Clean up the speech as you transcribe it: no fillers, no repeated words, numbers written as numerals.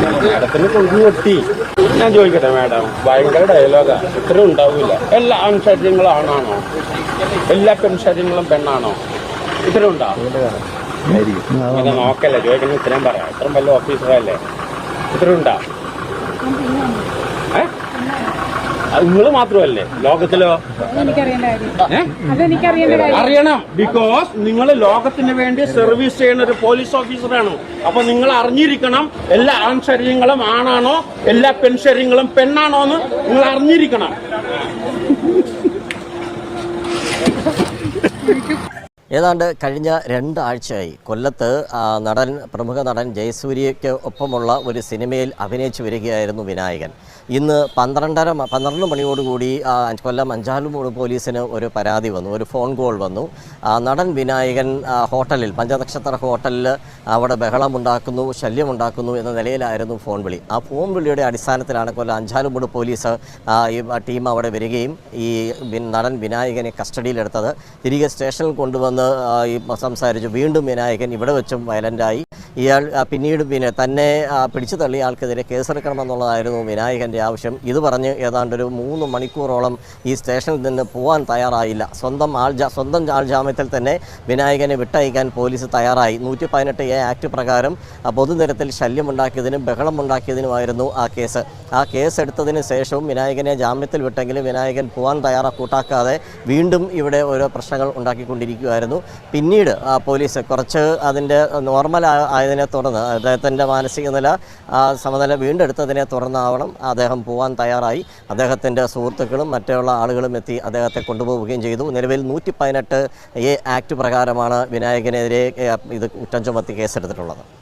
മാഡത്തിന് കൊണ്ട് വെട്ടി. ഞാൻ ചോദിക്കട്ടെ മാഡം, ഭയങ്കര ഡയലോഗാ. ഇത്രയും ഉണ്ടാവില്ല. എല്ലാ ആൺശരീരങ്ങളും ആണാണോ? എല്ലാ പെൺശരീരങ്ങളും പെണ്ണാണോ? ഇത്രയും ഉണ്ടാവും. അങ്ങനെ നോക്കല്ലേ, ചോദിക്കണമെങ്കിൽ ഇത്രയും പറയാം. ഇത്രയും വലിയ ഓഫീസറല്ലേ? ഇത്രയും ഉണ്ടാവും. നിങ്ങൾ മാത്രമല്ലേ ലോകത്തിലോ? അറിയണം. ബിക്കോസ് നിങ്ങൾ ലോകത്തിന് വേണ്ടി സർവീസ് ചെയ്യുന്ന ഒരു പോലീസ് ഓഫീസറാണ്. അപ്പൊ നിങ്ങൾ അറിഞ്ഞിരിക്കണം എല്ലാ ആൺശരീരങ്ങളും ആണാണോ, എല്ലാ പെൺശരീരങ്ങളും പെണ്ണാണോ എന്ന് നിങ്ങൾ അറിഞ്ഞിരിക്കണം. ഏതാണ്ട് കഴിഞ്ഞ 2 ആഴ്ചയായി കൊല്ലത്ത് പ്രമുഖ നടൻ ജയസൂര്യയ്ക്ക് ഒപ്പമുള്ള ഒരു സിനിമയിൽ അഭിനയിച്ചു വരികയായിരുന്നു വിനായകൻ. ഇന്ന് 12 മണിയോടുകൂടി കൊല്ലം അഞ്ചാലുമൂട് പോലീസിന് ഒരു പരാതി വന്നു, ഒരു ഫോൺ കോൾ വന്നു. നടൻ വിനായകൻ ഹോട്ടലിൽ, പഞ്ചനക്ഷത്ര ഹോട്ടലിൽ അവിടെ ബഹളമുണ്ടാക്കുന്നു, ശല്യമുണ്ടാക്കുന്നു എന്ന നിലയിലായിരുന്നു ഫോൺ വിളി. ആ ഫോൺ വിളിയുടെ അടിസ്ഥാനത്തിലാണ് കൊല്ലം അഞ്ചാലുമൂട് പോലീസ് ടീം അവിടെ വരികയും ഈ നടൻ വിനായകനെ കസ്റ്റഡിയിലെടുത്തത്. തിരികെ സ്റ്റേഷനിൽ കൊണ്ടുവന്ന് സംസാരിച്ചു. വീണ്ടും വിനായകൻ ഇവിടെ വെച്ചും വയലൻ്റായി. ഇയാൾ പിന്നീട് തന്നെ പിടിച്ചു തള്ളിയ ആൾക്കെതിരെ കേസെടുക്കണമെന്നുള്ളതായിരുന്നു വിനായകൻ്റെ ആവശ്യം. ഇത് പറഞ്ഞ് ഏതാണ്ടൊരു 3 മണിക്കൂറോളം ഈ സ്റ്റേഷനിൽ നിന്ന് പോകാൻ തയ്യാറായില്ല. സ്വന്തം ആൾജാമ്യത്തിൽ തന്നെ വിനായകനെ വിട്ടയക്കാൻ പോലീസ് തയ്യാറായി. 118A ആക്ട് പ്രകാരം പൊതുനിരത്തിൽ ശല്യമുണ്ടാക്കിയതിനും ബഹളമുണ്ടാക്കിയതിനുമായിരുന്നു ആ കേസ്. ആ കേസ് എടുത്തതിന് ശേഷവും വിനായകനെ ജാമ്യത്തിൽ വിട്ടെങ്കിലും വിനായകൻ പോകാൻ കൂട്ടാക്കാതെ വീണ്ടും ഇവിടെ ഓരോ പ്രശ്നങ്ങൾ ഉണ്ടാക്കിക്കൊണ്ടിരിക്കുകയായിരുന്നു. പിന്നീട് പോലീസ് കുറച്ച് അതിൻ്റെ നോർമൽ ആയതിനെ തുടർന്ന്, അദ്ദേഹത്തിൻ്റെ മാനസിക നില സമനില വീണ്ടെടുത്തതിനെ തുടർന്നാവണം അദ്ദേഹം പോകാൻ തയ്യാറായി. അദ്ദേഹത്തിൻ്റെ സുഹൃത്തുക്കളും മറ്റുള്ള ആളുകളും എത്തി അദ്ദേഹത്തെ കൊണ്ടുപോവുകയും ചെയ്തു. നിലവിൽ 118A ആക്ട് പ്രകാരമാണ് വിനായകനെതിരെ ഇത് കുറ്റം ചുമത്തി കേസെടുത്തിട്ടുള്ളത്.